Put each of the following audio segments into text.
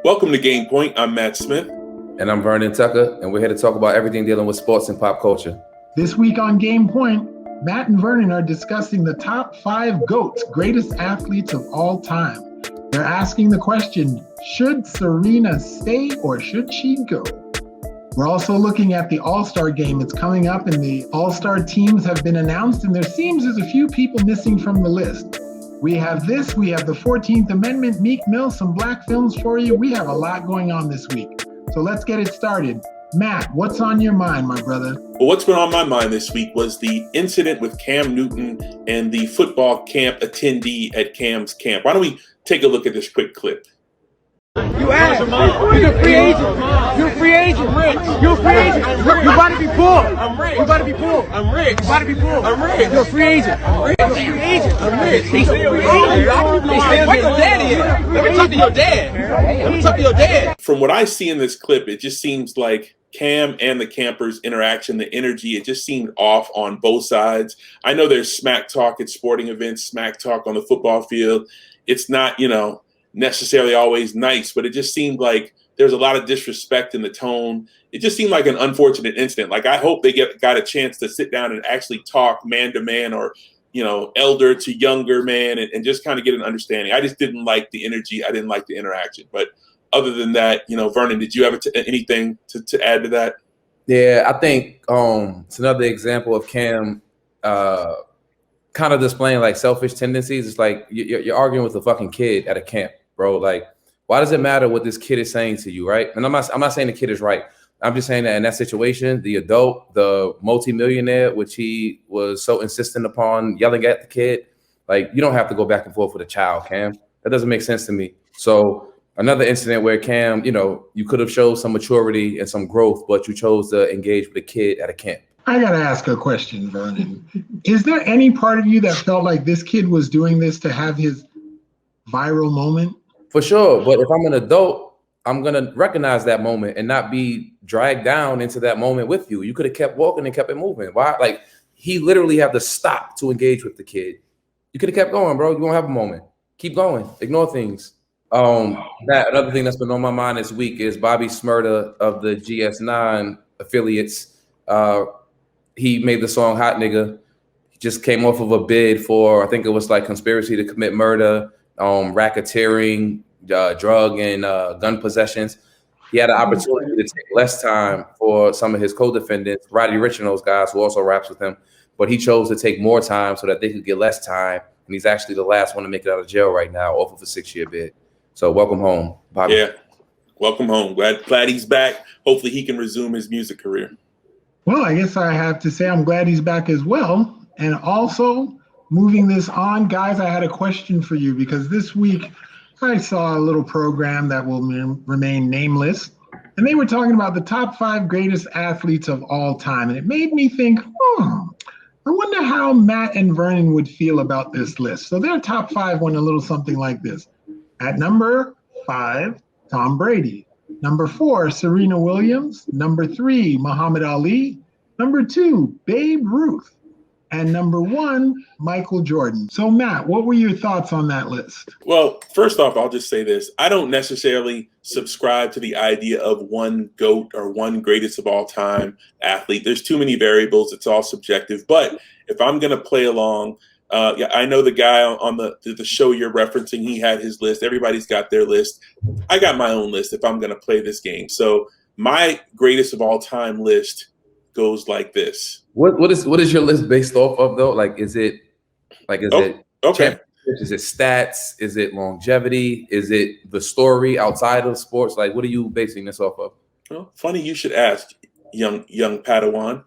Welcome to Game Point. I'm Matt Smith. And I'm Vernon Tucker, and we're here to talk about everything dealing with sports and pop culture. This week on Game Point, Matt and Vernon are discussing the top 5 GOATs, greatest athletes of all time. They're asking the question, should Serena stay or should she go? We're also looking at the All-Star game. It's coming up and the All-Star teams have been announced, and there seems there's a few people missing from the list. We have the 14th Amendment, Meek Mill, some black films for you. We have a lot going on this week. So let's get it started. Matt, what's on your mind, my brother? Well, what's been on my mind this week was the incident with Cam Newton and the football camp attendee at Cam's camp. Why don't we take a look at this quick clip? You asked. You're a free agent. You're a free agent. I'm rich. You're a free agent. You about to be poor. I'm rich. You about to be poor. I'm rich. You about to be poor. I'm rich. You're a free agent. I'm rich. You're a free agent. I'm rich. He's a free agent. Where your daddy is? Let me talk to your dad. Let me talk to your dad. From what I see in this clip, it just seems like Cam and the campers' interaction, the energy, it just seemed off on both sides. I know there's smack talk at sporting events, smack talk on the football field. It's not, necessarily always nice, but it just seemed like there's a lot of disrespect in the tone. It just seemed like an unfortunate incident. Like, I hope they got a chance to sit down and actually talk man to man or, elder to younger man and just kind of get an understanding. I just didn't like the energy. I didn't like the interaction. But other than that, Vernon, did you have anything to add to that? Yeah, I think it's another example of Cam kind of displaying like selfish tendencies. It's like you're arguing with a fucking kid at a camp, bro. Like, why does it matter what this kid is saying to you, right? And I'm not saying the kid is right. I'm just saying that in that situation, the adult, the multimillionaire, which he was so insistent upon yelling at the kid, like, you don't have to go back and forth with a child, Cam. That doesn't make sense to me. So another incident where Cam, you could have showed some maturity and some growth, but you chose to engage with a kid at a camp. I got to ask a question, Vernon. Is there any part of you that felt like this kid was doing this to have his viral moment? For sure. But if I'm an adult, I'm going to recognize that moment and not be dragged down into that moment with you. You could have kept walking and kept it moving. Why? Like, he literally had to stop to engage with the kid. You could have kept going, bro. You won't have a moment. Keep going. Ignore things. Another thing that's been on my mind this week is Bobby Shmurda of the GS9 affiliates. He made the song Hot Nigga. He just came off of a bid for, I think it was like conspiracy to commit murder, racketeering, drug and gun possessions. He had an opportunity to take less time for some of his co-defendants, Roddy Ricch and those guys who also raps with him, but he chose to take more time so that they could get less time. And he's actually the last one to make it out of jail right now off of a 6-year bid. So welcome home, Bobby. Yeah, welcome home. Glad he's back. Hopefully he can resume his music career. Well, I guess I have to say I'm glad he's back as well. And also, moving this on, guys, I had a question for you because this week I saw a little program that will remain nameless. And they were talking about the top 5 greatest athletes of all time. And it made me think, I wonder how Matt and Vernon would feel about this list. So their top 5 went a little something like this. At number 5, Tom Brady. Number 4, Serena Williams. Number 3, Muhammad Ali. Number 2, Babe Ruth. And number 1, Michael Jordan. So, Matt, what were your thoughts on that list? Well, first off, I'll just say this. I don't necessarily subscribe to the idea of one GOAT or one greatest of all time athlete. There's too many variables. It's all subjective. But if I'm going to play along, I know the guy on the show you're referencing, he had his list. Everybody's got their list. I got my own list if I'm going to play this game. So my greatest of all time list goes like this. What is your list based off of, though? Like, is it okay? Is it stats? Is it longevity? Is it the story outside of sports? Like, what are you basing this off of? Well, funny you should ask, young Padawan.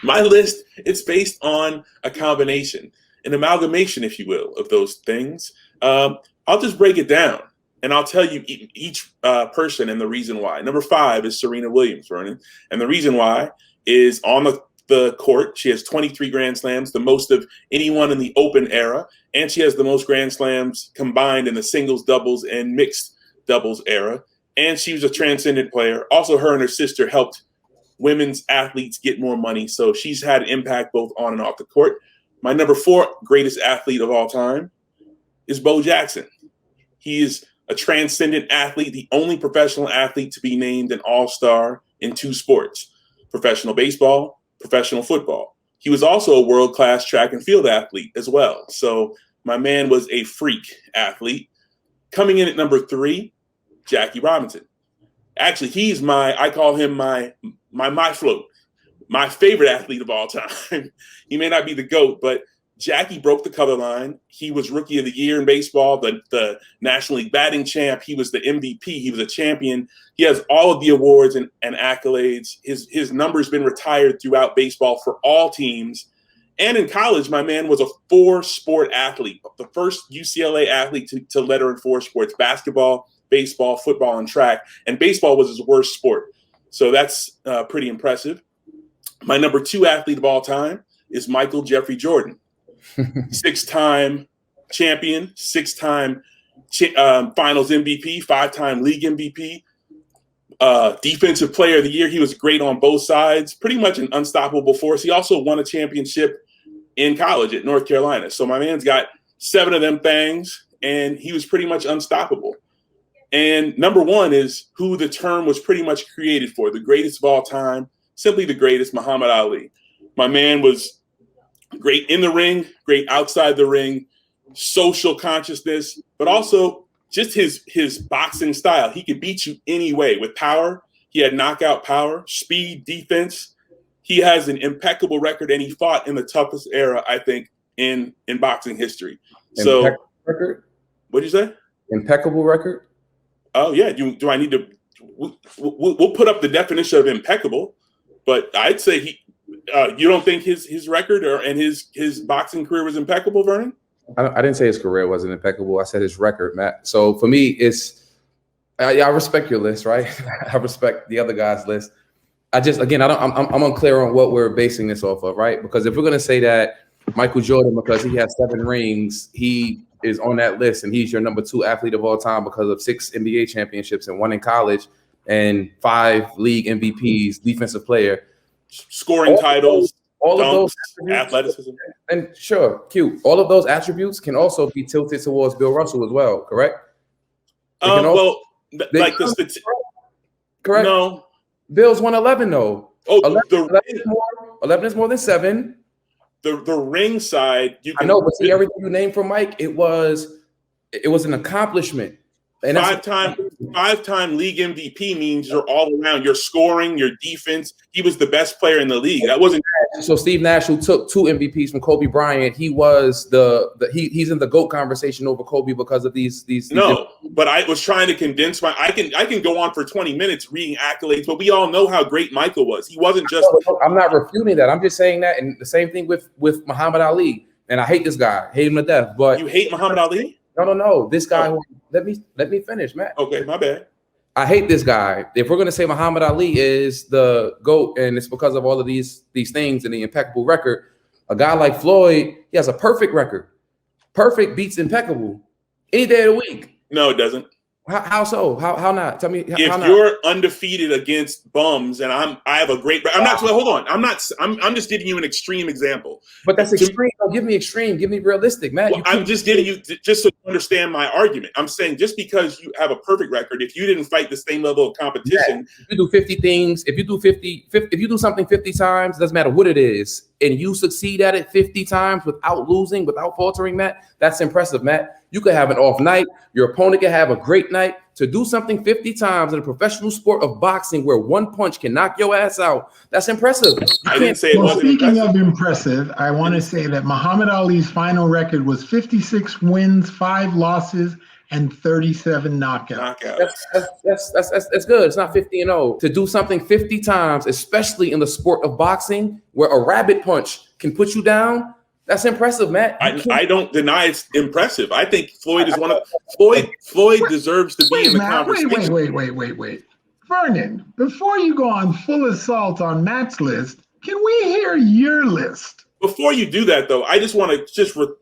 My list, it's based on a combination, an amalgamation, if you will, of those things. I'll just break it down, and I'll tell you each person and the reason why. Number 5 is Serena Williams, Vernon. And the reason why is on the court, she has 23 Grand Slams, the most of anyone in the Open era, and she has the most Grand Slams combined in the singles, doubles, and mixed doubles era. And she was a transcendent player. Also, her and her sister helped women's athletes get more money. So she's had an impact both on and off the court. My number 4 greatest athlete of all time is Bo Jackson. He is a transcendent athlete, the only professional athlete to be named an all-star in 2 sports, professional baseball, professional football. He was also a world-class track and field athlete as well. So my man was a freak athlete. Coming in at number 3, Jackie Robinson. Actually, I call him my float, my favorite athlete of all time. He may not be the GOAT, but Jackie broke the color line. He was Rookie of the Year in baseball, the National League batting champ. He was the MVP. He was a champion. He has all of the awards and accolades. His number's been retired throughout baseball for all teams. And in college, my man was a 4-sport athlete, the first UCLA athlete to letter in 4 sports: basketball, baseball, football, and track. And baseball was his worst sport. So that's pretty impressive. My number 2 athlete of all time is Michael Jeffrey Jordan. 6-time champion, 6-time finals MVP, 5-time league MVP, defensive player of the year. He was great on both sides, pretty much an unstoppable force. He also won a championship in college at North Carolina. So my man's got 7 of them things, and he was pretty much unstoppable. And number 1 is who the term was pretty much created for, the greatest of all time, simply the greatest, Muhammad Ali. My man was great in the ring, great outside the ring, social consciousness, but also just his boxing style. He could beat you any way with power. He had knockout power, speed, defense. He has an impeccable record, and he fought in the toughest era, I think, in boxing history. So, Impeccable record? What'd you say? Impeccable record? Oh, yeah. Do I need to? We'll put up the definition of impeccable, but I'd say you don't think his record and his boxing career was impeccable, Vernon? I didn't say his career wasn't impeccable. I said his record, Matt. So for me, I respect your list, right? I respect the other guy's list. I'm unclear on what we're basing this off of, right? Because if we're gonna say that Michael Jordan, because he has 7 rings, he is on that list, and he's your number 2 athlete of all time because of 6 NBA championships and 1 in college and 5 league MVPs, defensive player. Scoring titles, all dunks, of those athleticism. And sure, cute. All of those attributes can also be tilted towards Bill Russell as well, correct? Correct. No. Bill's 111 though. Oh, 11 is more than 7. The ring side, I know, but see, everything you named from Mike, it was an accomplishment. And 5-time league MVP means you're all around. You're scoring, your defense. He was the best player in the league. That wasn't so. Steve Nash, who took 2 MVPs from Kobe Bryant, he was he's in the GOAT conversation over Kobe because of these. But I was trying to condense I can go on for 20 minutes reading accolades, but we all know how great Michael was. He wasn't just. I'm not refuting that. I'm just saying that, and the same thing with Muhammad Ali. And I hate this guy, hate him to death. But you hate Muhammad Ali? No. This guy. Oh. Let me finish, Matt. Okay, my bad. I hate this guy. If we're gonna say Muhammad Ali is the GOAT, and it's because of all of these things and the impeccable record, a guy like Floyd, he has a perfect record. Perfect beats impeccable any day of the week. No, it doesn't. How so? How not? Tell me. If you're undefeated against bums, and I have a great. I'm not. Hold on. I'm just giving you an extreme example. But that's extreme. Don't give me extreme. Give me realistic, man. Well, I'm just giving you just so you understand my argument. I'm saying just because you have a perfect record, if you didn't fight the same level of competition, if you do 50 things, if you do something 50 times, doesn't matter what it is, and you succeed at it 50 times without losing, without faltering, Matt, that's impressive, Matt. You could have an off night. Your opponent can have a great night. To do something 50 times in a professional sport of boxing where 1 punch can knock your ass out, that's impressive. I didn't say it wasn't speaking of impressive, I want to say that Muhammad Ali's final record was 56 wins, 5 losses, and 37 knockouts. That's good. It's not 50-0. To do something 50 times, especially in the sport of boxing, where a rabbit punch can put you down, that's impressive, Matt. I don't deny it's impressive. I think Floyd is one of Floyd deserves to be in the conversation. Wait. Vernon, before you go on full assault on Matt's list, can we hear your list? Before you do that, though, I just want to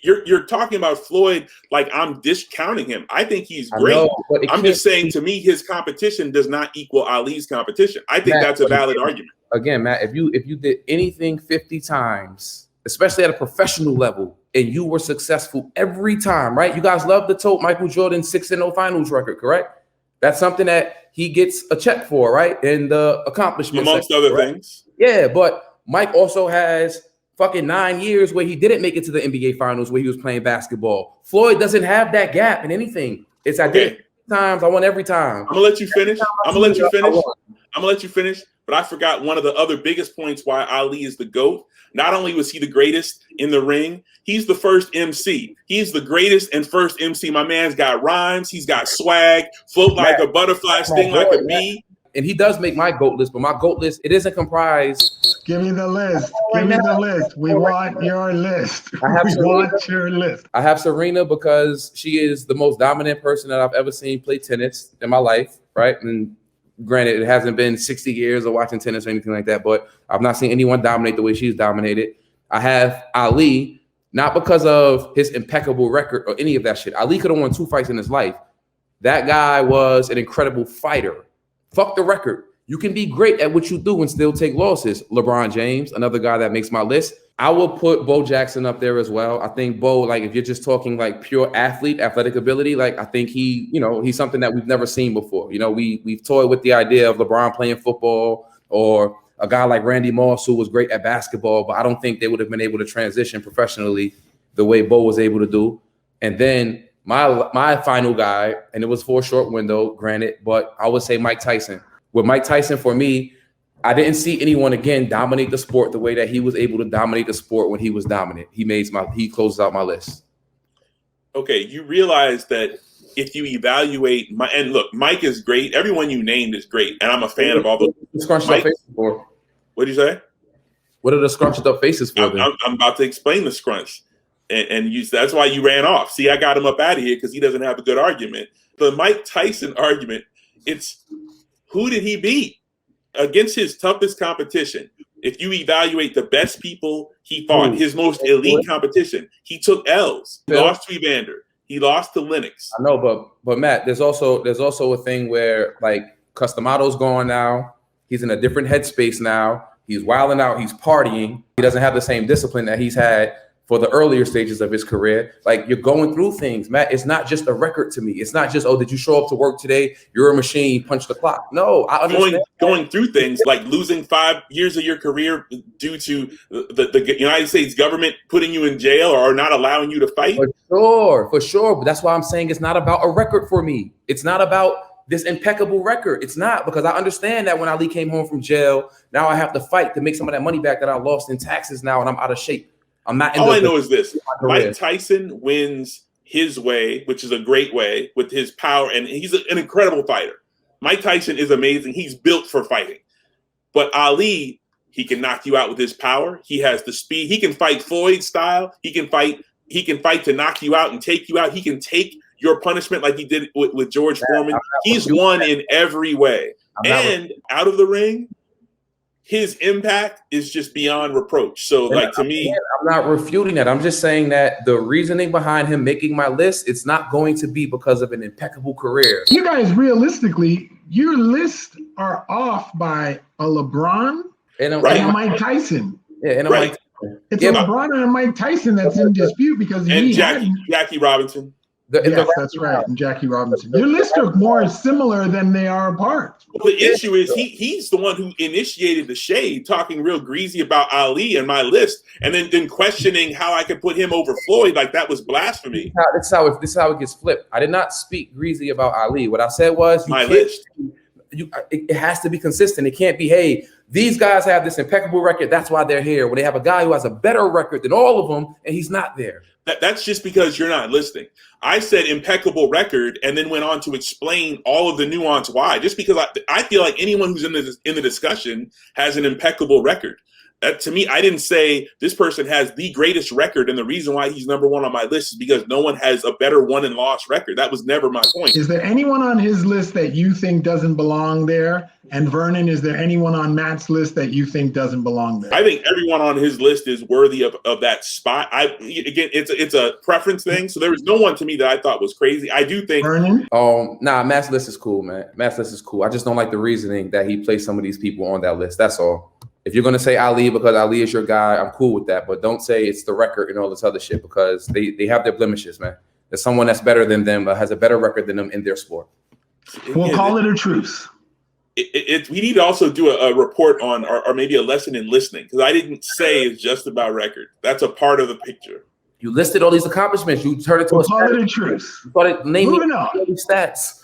you're talking about Floyd like I'm discounting him. I think he's great. I'm just saying, to me, his competition does not equal Ali's competition. I think that's a valid argument. Again, Matt, if you did anything 50 times, especially at a professional level, and you were successful every time, right? You guys love the tote Michael Jordan 6-0 finals record, correct? That's something that he gets a check for, right? And the accomplishments. Amongst other things. Yeah, but Mike also has fucking 9 years where he didn't make it to the NBA finals where he was playing basketball. Floyd doesn't have that gap in anything. It's I did it times, I won every time. I'm gonna let you finish. I'm gonna let you finish. But I forgot one of the other biggest points why Ali is the GOAT. Not only was he the greatest in the ring, he's the first MC. He's the greatest and first MC. My man's got rhymes. He's got swag. Float like a butterfly, sting like a bee. And he does make my GOAT list, but my GOAT list, it isn't comprised. Give me the list. Give me the list. We want your list. We want your list. I have Serena because she is the most dominant person that I've ever seen play tennis in my life, right? And granted, it hasn't been 60 years of watching tennis or anything like that, but I've not seen anyone dominate the way she's dominated. I have Ali, not because of his impeccable record or any of that shit. Ali could have won 2 fights in his life. That guy was an incredible fighter. Fuck the record. You can be great at what you do and still take losses. LeBron James, another guy that makes my list. I will put Bo Jackson up there as well. I think Bo, like, if you're just talking like pure athlete, athletic ability, like, I think he, he's something that we've never seen before. We've toyed with the idea of LeBron playing football or a guy like Randy Moss who was great at basketball, but I don't think they would have been able to transition professionally the way Bo was able to do. And then my final guy, and it was for a short window, granted, but I would say Mike Tyson. With Mike Tyson, for me, I didn't see anyone again dominate the sport the way that he was able to dominate the sport when he was dominant. He closes out my list. Okay, you realize that if you evaluate and look, Mike is great. Everyone you named is great, and I'm a fan of all the scrunched up faces for. What did you say? What are the scrunched up faces for? I'm about to explain the scrunch. And that's why you ran off. See, I got him up out of here because he doesn't have a good argument. The Mike Tyson argument, it's who did he beat against his toughest competition? If you evaluate the best people he fought, his most elite competition, he took L's. He lost to Evander. He lost to Lennox. I know, but Matt, there's also a thing where like Customado's gone now. He's in a different headspace now. He's wilding out. He's partying. He doesn't have the same discipline that he's had for the earlier stages of his career. Like, you're going through things, Matt. It's not just a record to me. It's not just, oh, did you show up to work today? You're a machine, punch the clock. No, I understand. Going through things like losing 5 years of your career due to the United States government putting you in jail or not allowing you to fight. For sure. But that's why I'm saying it's not about a record for me. It's not about this impeccable record. It's not, because I understand that when Ali came home from jail, now I have to fight to make some of that money back that I lost in taxes now, and I'm out of shape. I'm not. All I know is this: Mike Tyson wins his way, which is a great way with his power, and he's an incredible fighter. Mike Tyson is amazing. He's built for fighting. But Ali, he can knock you out with his power. He has the speed. He can fight Floyd style. He can fight to knock you out and take you out. He can take your punishment like he did with George Foreman. He's won in every way. And out of the ring, his impact is just beyond reproach. So, to me, I'm not refuting that. I'm just saying that the reasoning behind him making my list, it's not going to be because of an impeccable career. You guys, realistically, your lists are off by a LeBron and a Mike Tyson. Yeah, and a Mike Tyson. It's a LeBron and a Mike Tyson that's in dispute because Jackie Robinson. Yes, that's right. And Jackie Robinson. Your lists are more similar than they are apart. Well, the issue is he's the one who initiated the shade, talking real greasy about Ali and my list, and then questioning how I could put him over Floyd. Like, that was blasphemy. This is how it gets flipped. I did not speak greasy about Ali. What I said was my list. It has to be consistent. It can't be, hey, these guys have this impeccable record, that's why they're here. When they have a guy who has a better record than all of them, and he's not there. That's just because you're not listening. I said impeccable record and then went on to explain all of the nuance why. Just because I feel like anyone who's in the discussion has an impeccable record. That, to me, I didn't say this person has the greatest record, and the reason why he's number one on my list is because no one has a better won and loss record. That was never my point. Is there anyone on his list that you think doesn't belong there? And Vernon, is there anyone on Matt's list that you think doesn't belong there? I think everyone on his list is worthy of that spot. Again, it's a preference thing. So there was no one to me that I thought was crazy. I do think Vernon? Matt's list is cool, man. Matt's list is cool. I just don't like the reasoning that he placed some of these people on that list. That's all. If you're going to say Ali because Ali is your guy, I'm cool with that. But don't say it's the record and all this other shit because they have their blemishes, man. There's someone that's better than them, has a better record than them in their sport. We'll call it a truce. We need to also do a report on, or maybe a lesson in listening, because I didn't say it's just about record. That's a part of the picture. You listed all these accomplishments. You turned it to we'll call it a truce. You started naming stats.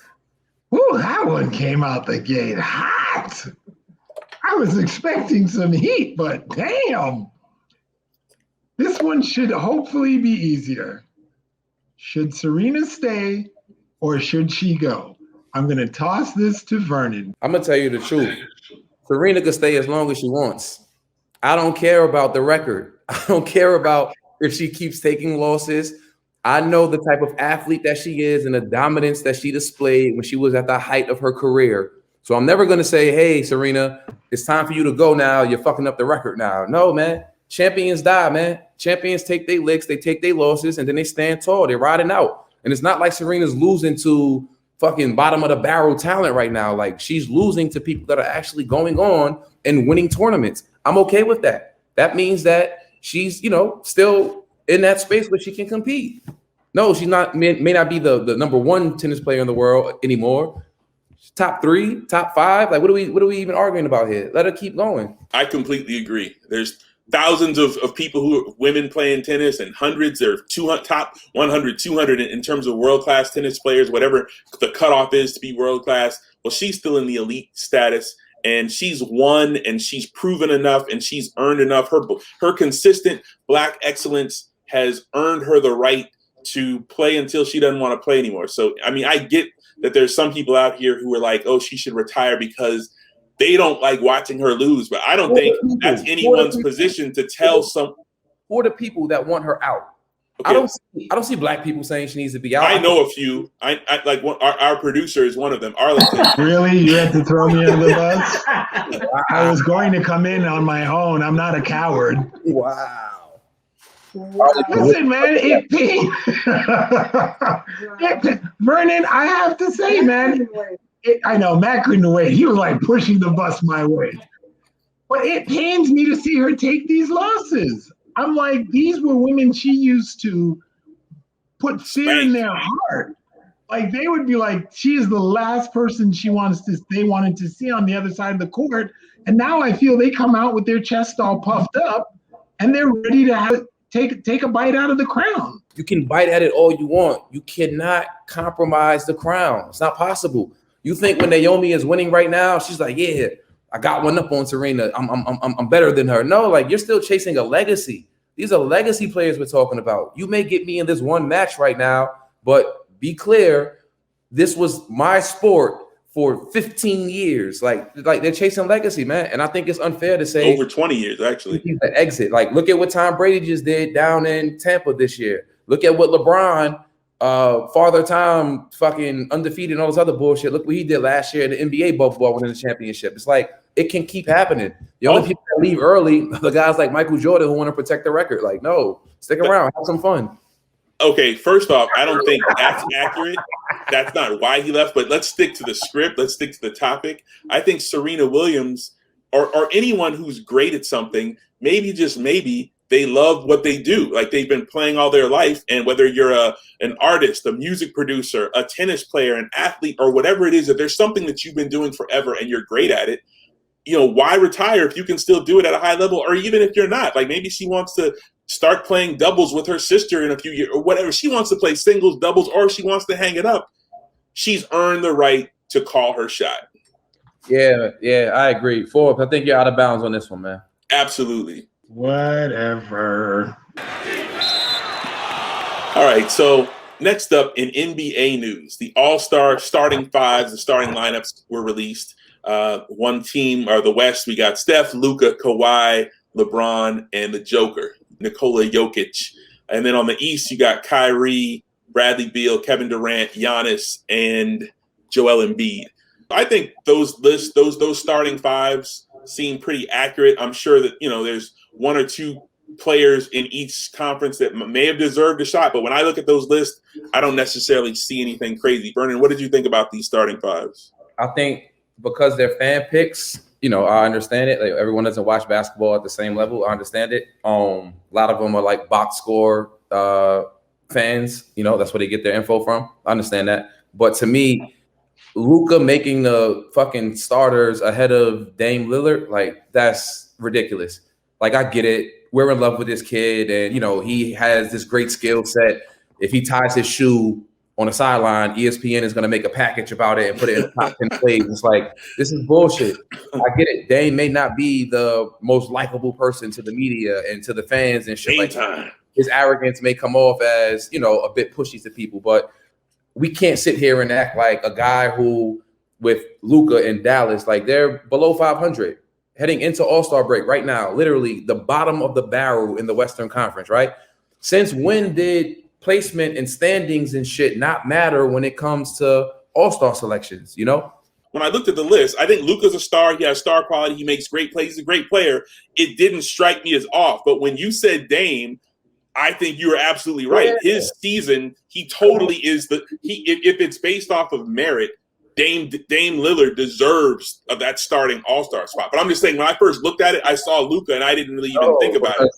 Ooh, that one came out the gate hot. I was expecting some heat, but damn. This one should hopefully be easier. Should Serena stay or should she go? I'm going to toss this to Vernon. I'm going to tell you the truth. Serena could stay as long as she wants. I don't care about the record. I don't care about if she keeps taking losses. I know the type of athlete that she is and the dominance that she displayed when she was at the height of her career. So I'm never going to say, hey, Serena, it's time for you to go now. You're fucking up the record now. No, man. Champions die, man. Champions take their licks, they take their losses, and then they stand tall. They're riding out. And it's not like Serena's losing to fucking bottom of the barrel talent right now. Like, she's losing to people that are actually going on and winning tournaments. I'm okay with that. That means that she's, still in that space where she can compete. No, she's not, may not be the number one tennis player in the world anymore. Top 3, top 5. Like, what are we even arguing about here? Let her keep going. I completely agree. There's thousands of people women playing tennis, and hundreds or 200, top 100, 200 in terms of world-class tennis players, whatever the cutoff is to be world-class. Well, she's still in the elite status, and she's won, and she's proven enough, and she's earned enough. Her consistent Black excellence has earned her the right to play until she doesn't want to play anymore. So, I mean, I get that there's some people out here who are like, oh, she should retire because they don't like watching her lose, but I don't think that's anyone's position to tell some. For the people that want her out, okay. I don't see Black people saying she needs to be out. I know a few. I like our producer is one of them, Arlington. Really, you had to throw me under the bus? I was going to come in on my own. I'm not a coward. Wow. Listen, man, Vernon, I have to say, man. I know Matt couldn't wait. He was like pushing the bus my way. But it pains me to see her take these losses. I'm like, these were women she used to put fear in their heart. Like, they would be like, she is the last person they wanted to see on the other side of the court. And now I feel they come out with their chest all puffed up and they're ready to take a bite out of the crown. You can bite at it all you want. You cannot compromise the crown. It's not possible. You think when Naomi is winning right now, she's like, yeah, I got one up on Serena. I'm better than her. No, like, you're still chasing a legacy. These are legacy players we're talking about. You may get me in this one match right now, but be clear, this was my sport for 15 years. Like they're chasing legacy, man. And I think it's unfair to say over 20 years, actually. The exit. Like, look at what Tom Brady just did down in Tampa this year. Look at what LeBron, Father Time, fucking undefeated and all this other bullshit. Look what he did last year in the NBA bubble winning the championship. It's like, it can keep happening. The only people that leave early, the guys like Michael Jordan who want to protect the record. Like, no, stick around, have some fun. Okay, first off, I don't think that's accurate. That's not why he left, but let's stick to the script. Let's stick to the topic. I think Serena Williams or anyone who's great at something, maybe, just maybe, they love what they do. Like, they've been playing all their life. And whether you're an artist, a music producer, a tennis player, an athlete, or whatever it is, if there's something that you've been doing forever and you're great at it, why retire if you can still do it at a high level? Or even if you're not, like, maybe she wants to start playing doubles with her sister in a few years or whatever. She wants to play singles, doubles, or she wants to hang it up. She's earned the right to call her shot. Yeah, I agree. Forbes, I think you're out of bounds on this one, man. Absolutely. Whatever. All right, so next up in NBA news, the All-Star starting fives, the starting lineups were released. One team, or the West, we got Steph, Luka, Kawhi, LeBron, and the Joker, Nikola Jokic. And then on the East, you got Kyrie, Bradley Beal, Kevin Durant, Giannis, and Joel Embiid. I think those lists, those starting fives seem pretty accurate. I'm sure that, there's one or two players in each conference that may have deserved a shot. But when I look at those lists, I don't necessarily see anything crazy. Vernon, what did you think about these starting fives? I think because they're fan picks, I understand it. Like, everyone doesn't watch basketball at the same level. I understand it. A lot of them are like box score fans. That's where they get their info from. I understand that. But to me, Luka making the fucking starters ahead of Dame Lillard, like, that's ridiculous. Like, I get it. We're in love with this kid, and he has this great skill set. If he ties his shoe on the sideline, ESPN is going to make a package about it and put it in the top 10 plays. It's like, this is bullshit. I get it. Dame may not be the most likable person to the media and to the fans and shit like that. His arrogance may come off as, a bit pushy to people, but we can't sit here and act like a guy who, with Luka in Dallas, like, they're below 500 heading into All-Star break right now, literally the bottom of the barrel in the Western Conference, right? Since when did placement and standings and shit not matter when it comes to All-Star selections, When I looked at the list, I think Luka's a star. He has star quality. He makes great plays. He's a great player. It didn't strike me as off. But when you said Dame, I think you were absolutely right. Yeah. His season, he totally is if it's based off of merit, Dame Lillard deserves of that starting All-Star spot. But I'm just saying, when I first looked at it, I saw Luka and I didn't really even think about it.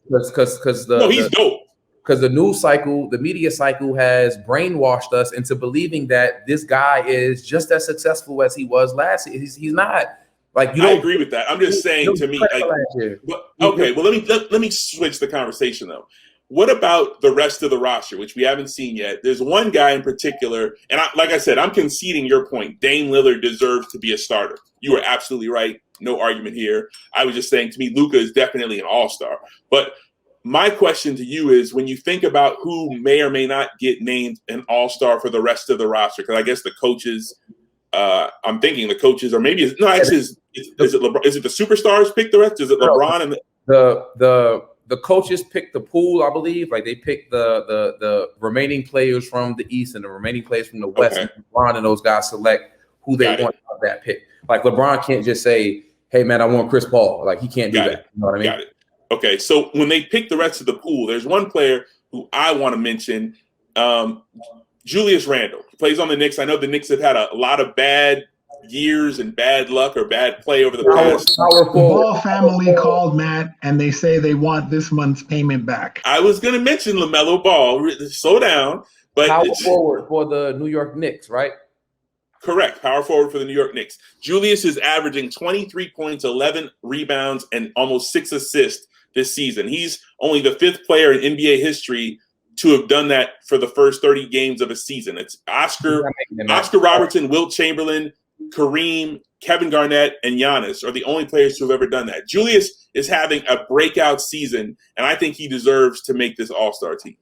He's dope. Because the news cycle, the media cycle has brainwashed us into believing that this guy is just as successful as he was last year. He's not. Like, I agree with that. I'm just saying, to me, let me switch the conversation though. What about the rest of the roster, which we haven't seen yet? There's one guy in particular, and like I said, I'm conceding your point. Dame Lillard deserves to be a starter. You are absolutely right. No argument here. I was just saying, to me, Luka is definitely an all-star. But my question to you is, when you think about who may or may not get named an all-star for the rest of the roster, because I guess the coaches, I'm thinking the coaches, or maybe is it LeBron? Is it the superstars pick the rest? Is it LeBron and the coaches pick the pool? I believe, like, they pick the remaining players from the East and the remaining players from the West. Okay. And LeBron and those guys select who they want out of that pick. Like, LeBron can't just say, "Hey man, I want Chris Paul." Like, he can't do that. You know what I mean? Got it. Okay, so when they pick the rest of the pool, there's one player who I want to mention, Julius Randle. He plays on the Knicks. I know the Knicks have had a lot of bad years and bad luck or bad play over the past. The Ball family called, Matt, and they say they want this month's payment back. I was going to mention LaMelo Ball. Slow down. But power forward for the New York Knicks, right? Correct. Power forward for the New York Knicks. Julius is averaging 23 points, 11 rebounds, and almost 6 assists this season. He's only the 5th player in NBA history to have done that for the first 30 games of a season. It's Oscar Robertson, Wilt Chamberlain, Kareem, Kevin Garnett, and Giannis are the only players who have ever done that. Julius is having a breakout season, and I think he deserves to make this All-Star team.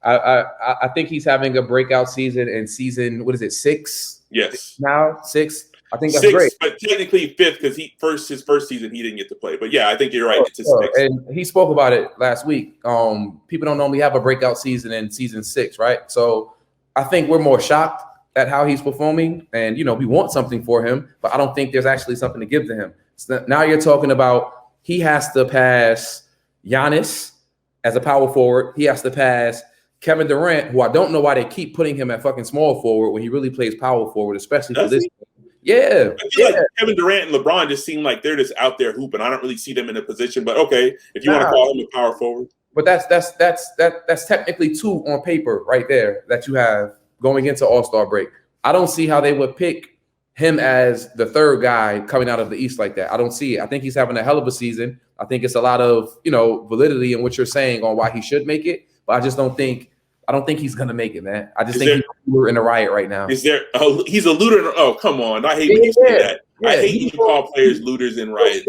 I think he's having a breakout season in season, what is it, 6? Yes. Now 6. I think that's 6, great. but technically 5th because his first season he didn't get to play. But yeah, I think you're right. It's his 6. And he spoke about it last week. People don't normally have a breakout season in season 6, right? So I think we're more shocked at how he's performing, and we want something for him, but I don't think there's actually something to give to him. So now you're talking about he has to pass Giannis as a power forward. He has to pass Kevin Durant, who I don't know why they keep putting him at fucking small forward when he really plays power forward, especially for this. Yeah. I feel like Kevin Durant and LeBron just seem like they're just out there hooping. I don't really see them in a position, but okay, if you want to call him a power forward. But that's technically 2 on paper right there that you have going into All-Star break. I don't see how they would pick him as the 3rd guy coming out of the East like that. I don't see it. I think he's having a hell of a season. I think it's a lot of, validity in what you're saying on why he should make it, but I don't think he's gonna make it, man. I just think he's a looter in the riot right now. He's a looter? Oh, come on! I hate when you say that. I hate when you call players looters in riots.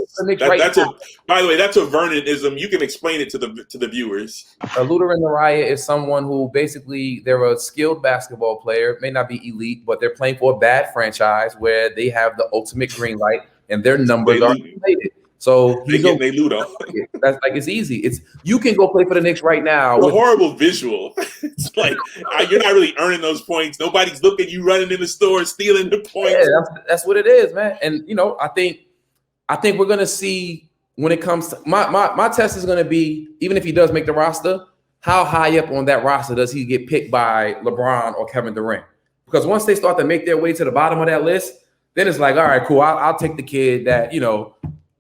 By the way, that's a Vernonism. You can explain it to the viewers. A looter in the riot is someone who basically they're a skilled basketball player, may not be elite, but they're playing for a bad franchise where they have the ultimate green light and their numbers are inflated. So they loot off. That's like, it's easy. You can go play for the Knicks right now. It's a horrible visual. It's like you're not really earning those points. Nobody's looking at you running in the store stealing the points. Yeah, that's what it is, man. And I think we're gonna see when it comes to my test is gonna be, even if he does make the roster, how high up on that roster does he get picked by LeBron or Kevin Durant? Because once they start to make their way to the bottom of that list, then it's like, all right, cool. I'll take the kid that,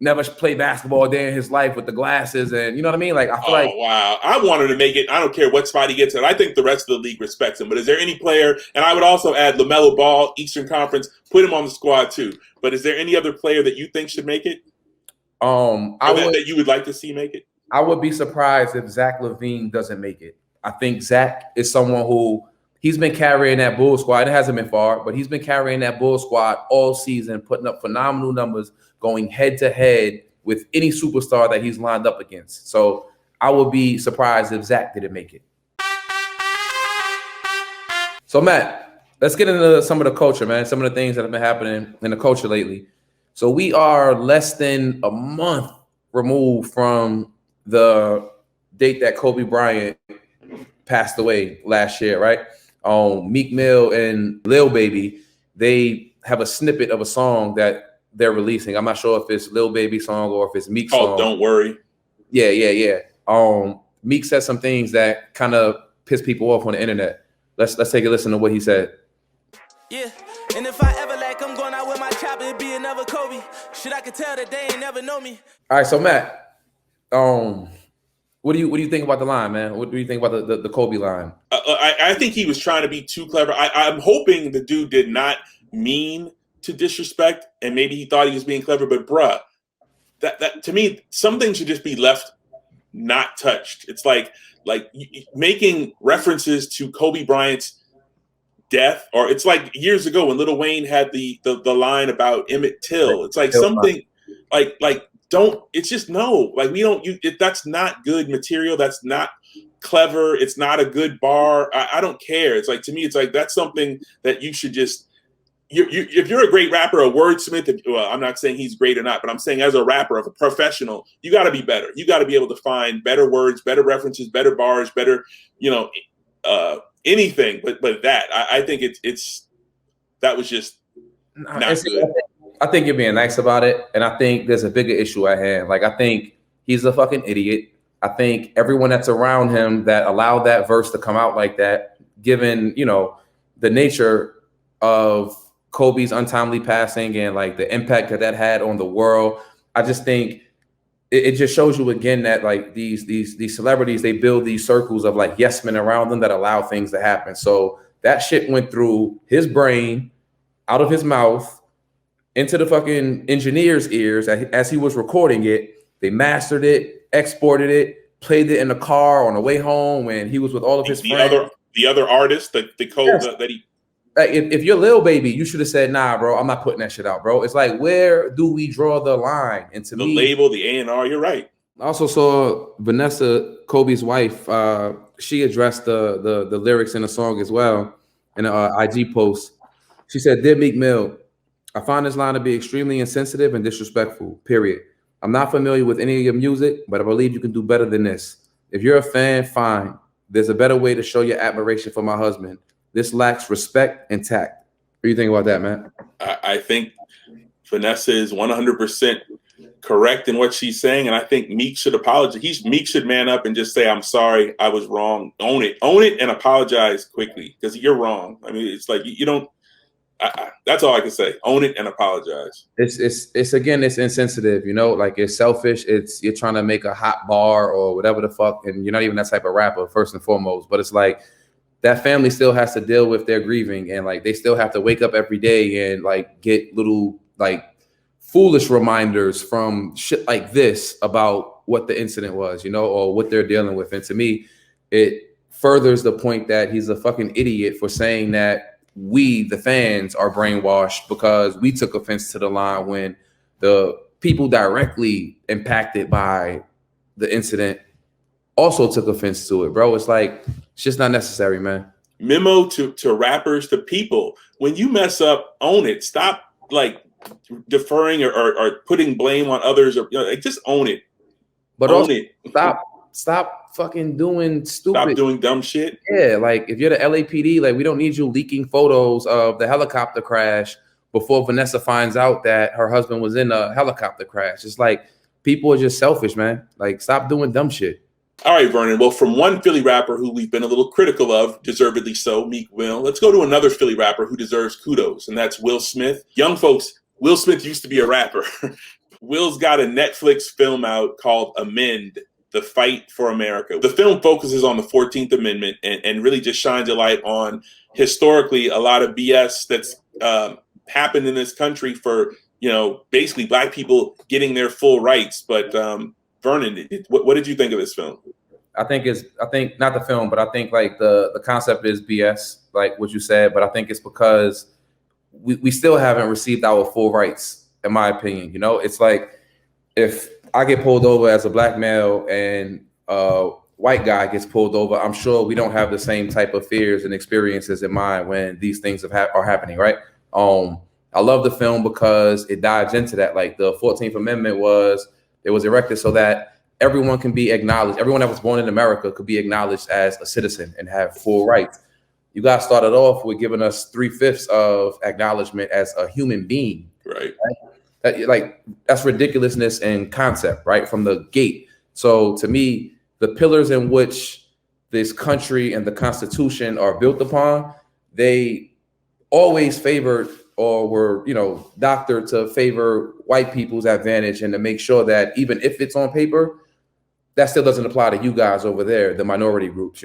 never played basketball a day in his life with the glasses, and you know what I mean? Like, I feel like, wow. I wanted to make it. I don't care what spot he gets in. I think the rest of the league respects him. But is there any player, and I would also add LaMelo Ball, Eastern Conference, put him on the squad too. But is there any other player that you think should make it? That you would like to see make it? I would be surprised if Zach LaVine doesn't make it. I think Zach is someone who he's been carrying that Bull squad. It hasn't been far, but he's been carrying that Bull squad all season, putting up phenomenal numbers, going head to head with any superstar that he's lined up against. So I would be surprised if Zach didn't make it. So Matt, let's get into some of the culture, man. Some of the things that have been happening in the culture lately. So we are less than a month removed from the date that Kobe Bryant passed away last year, right? Meek Mill and Lil Baby, they have a snippet of a song that they're releasing. I'm not sure if it's Lil Baby song or if it's Meek's song. Don't worry. Yeah. Meek said some things that kind of piss people off on the internet. Let's take a listen to what he said. Yeah, and if I ever lack, I'm going out with my chopper, it'd be another Kobe. Shit, I could tell that they ain't never know me. All right, so Matt, what do you think about the line, man? What do you think about the Kobe line? I think he was trying to be too clever. I'm hoping the dude did not mean to disrespect, and maybe he thought he was being clever. But bruh, that to me, something should just be left not touched. It's like making references to Kobe Bryant's death, or it's like years ago when Lil Wayne had the line about Emmett Till. It's like something like don't. It's just no. Like we don't. That's not good material. That's not clever. It's not a good bar. I don't care. It's like, to me, it's like that's something that you should just. If you're a great rapper, a wordsmith, well, I'm not saying he's great or not, but I'm saying as a rapper, of a professional, you got to be better. You got to be able to find better words, better references, better bars, better, anything. But that, I think that was just not good. I think you're being nice about it, and I think there's a bigger issue at hand. Like, I think he's a fucking idiot. I think everyone that's around him that allowed that verse to come out like that, given the nature of Kobe's untimely passing and like the impact that had on the world. I just think it just shows you again that like these celebrities, they build these circles of like yes men around them that allow things to happen. So that shit went through his brain, out of his mouth, into the fucking engineer's ears as he was recording it. They mastered it, exported it, played it in the car on the way home when he was with all of his friends. The other artist, the code yes. that he. Like if you're Lil Baby, you should have said, nah, bro, I'm not putting that shit out, bro. It's like, where do we draw the line? And to me, the label, the A&R, you're right. I also saw Vanessa, Kobe's wife, she addressed the lyrics in the song as well in an IG post. She said, "Dear Meek Mill, I find this line to be extremely insensitive and disrespectful, period. I'm not familiar with any of your music, but I believe you can do better than this. If you're a fan, fine. There's a better way to show your admiration for my husband. This lacks respect and tact." What do you think about that, man? I think Vanessa is 100% correct in what she's saying, and I think Meek should apologize. Meek should man up and just say, "I'm sorry, I was wrong." Own it, and apologize quickly, because you're wrong. I mean, it's like you don't. That's all I can say. Own it and apologize. It's again, it's insensitive. Like it's selfish. You're trying to make a hot bar or whatever the fuck, and you're not even that type of rapper first and foremost. But it's like, that family still has to deal with their grieving, and like they still have to wake up every day and like get little like foolish reminders from shit like this about what the incident was, or what they're dealing with. And to me, it furthers the point that he's a fucking idiot for saying that we, the fans, are brainwashed because we took offense to the line when the people directly impacted by the incident also took offense to it, bro. It's like, it's just not necessary, man. Memo to rappers, to people: when you mess up, own it. Stop like deferring or putting blame on others, or just own it. But own it. Stop fucking doing stupid. Stop doing dumb shit. Yeah, like if you're the LAPD, like we don't need you leaking photos of the helicopter crash before Vanessa finds out that her husband was in a helicopter crash. It's like, people are just selfish, man. Like, stop doing dumb shit. All right, Vernon. Well, from one Philly rapper who we've been a little critical of, deservedly so, Meek Mill, let's go to another Philly rapper who deserves kudos, and that's Will Smith. Young folks, Will Smith used to be a rapper. Will's got a Netflix film out called Amend, The Fight for America. The film focuses on the 14th Amendment and really just shines a light on historically a lot of BS that's happened in this country for, basically black people getting their full rights. But Vernon, what did you think of this film? I think not the film, but I think like the concept is BS, like what you said. But I think it's because we still haven't received our full rights, in my opinion. It's like if I get pulled over as a black male and a white guy gets pulled over, I'm sure we don't have the same type of fears and experiences in mind when these things are happening, right? I love the film because it dives into that. Like the 14th Amendment was erected so that everyone can be acknowledged. Everyone that was born in America could be acknowledged as a citizen and have full rights. You guys started off with giving us 3/5 of acknowledgement as a human being. Right. That's ridiculousness in concept, right? From the gate. So to me, the pillars in which this country and the Constitution are built upon, they always favored or were, doctored to favor white people's advantage and to make sure that even if it's on paper, that still doesn't apply to you guys over there, the minority groups.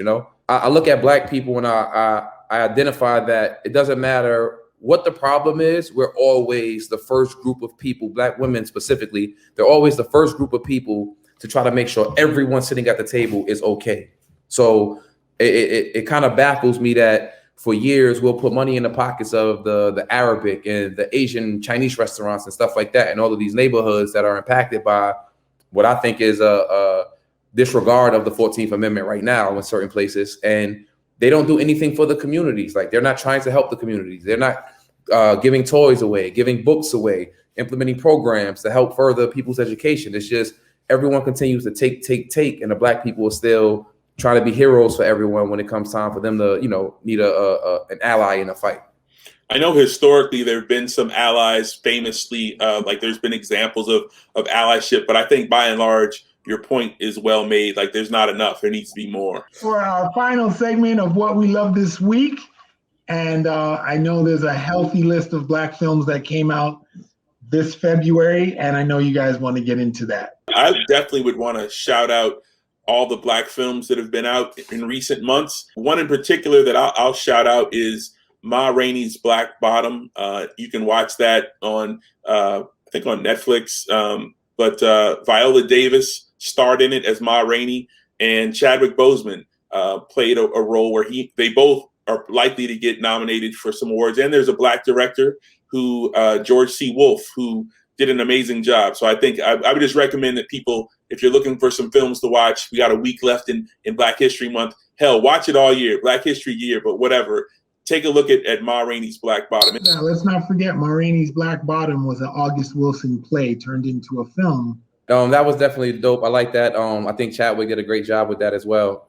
I look at black people and I identify that it doesn't matter what the problem is. We're always the first group of people, black women specifically, they're always the first group of people to try to make sure everyone sitting at the table is okay. So it kind of baffles me that for years we'll put money in the pockets of the Arabic and the Asian Chinese restaurants and stuff like that, and all of these neighborhoods that are impacted by what I think is a disregard of the 14th Amendment right now in certain places. And they don't do anything for the communities. Like they're not trying to help the communities. They're not giving toys away, giving books away, implementing programs to help further people's education. It's just everyone continues to take, and the black people are still trying to be heroes for everyone when it comes time for them to, need an ally in a fight. I know historically there have been some allies famously, like there's been examples of allyship, but I think by and large, your point is well made. Like there's not enough. There needs to be more. For our final segment of What We Love This Week, and I know there's a healthy list of black films that came out this February, and I know you guys want to get into that. I definitely would want to shout out all the black films that have been out in recent months. One in particular that I'll shout out is Ma Rainey's Black Bottom. You can watch that on, I think on Netflix. But Viola Davis starred in it as Ma Rainey, and Chadwick Boseman played a role where they both are likely to get nominated for some awards. And there's a black director who, George C. Wolfe, who did an amazing job. So I think I would just recommend that people, if you're looking for some films to watch, we got a week left in Black History Month. Hell, watch it all year, Black History Year, but whatever. Take a look at Ma Rainey's Black Bottom. Yeah, let's not forget Ma Rainey's Black Bottom was an August Wilson play turned into a film. That was definitely dope. I like that. I think Chadwick did a great job with that as well.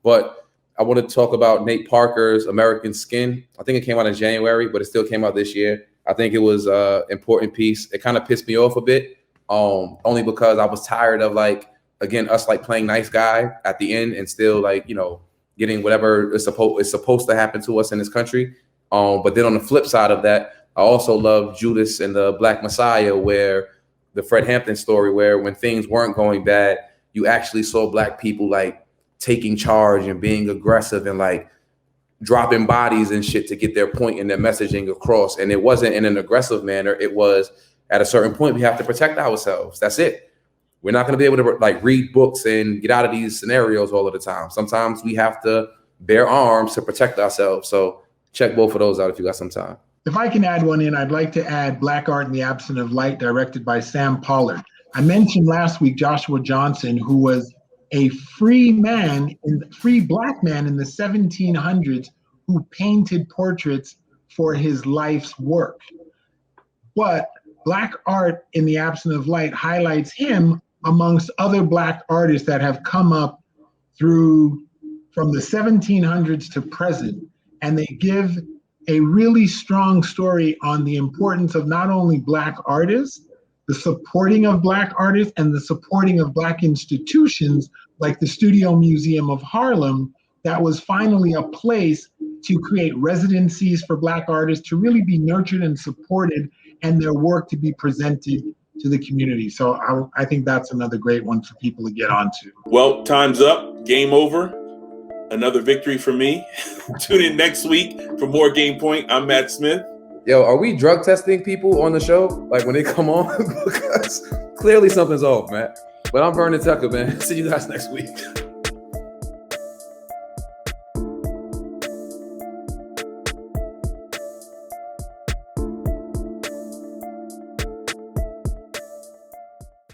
But I want to talk about Nate Parker's American Skin. I think it came out in January, but it still came out this year. I think it was an important piece. It kind of pissed me off a bit, only because I was tired of us playing nice guy at the end and still getting whatever is supposed to happen to us in this country. But then on the flip side of that, I also love Judas and the Black Messiah, where the Fred Hampton story, where when things weren't going bad, you actually saw black people taking charge and being aggressive and dropping bodies and shit to get their point and their messaging across. And it wasn't in an aggressive manner. It was at a certain point, we have to protect ourselves. That's it. We're not going to be able to read books and get out of these scenarios all of the time. Sometimes we have to bear arms to protect ourselves. So check both of those out if you got some time. If I can add one in, I'd like to add Black Art in the Absence of Light, directed by Sam Pollard. I mentioned last week Joshua Johnson, who was a free black man in the 1700s who painted portraits for his life's work. But Black Art in the Absence of Light highlights him amongst other black artists that have come up from the 1700s to present. And they give a really strong story on the importance of not only black artists, the supporting of black artists and the supporting of black institutions, like the Studio Museum of Harlem, that was finally a place to create residencies for Black artists to really be nurtured and supported, and their work to be presented to the community. So I think that's another great one for people to get onto. Well, time's up. Game over. Another victory for me. Tune in next week for more Game Point. I'm Matt Smith. Yo, are we drug testing people on the show? Like when they come on? Because clearly something's off, man. But I'm Vernon Tucker, man. See you guys next week.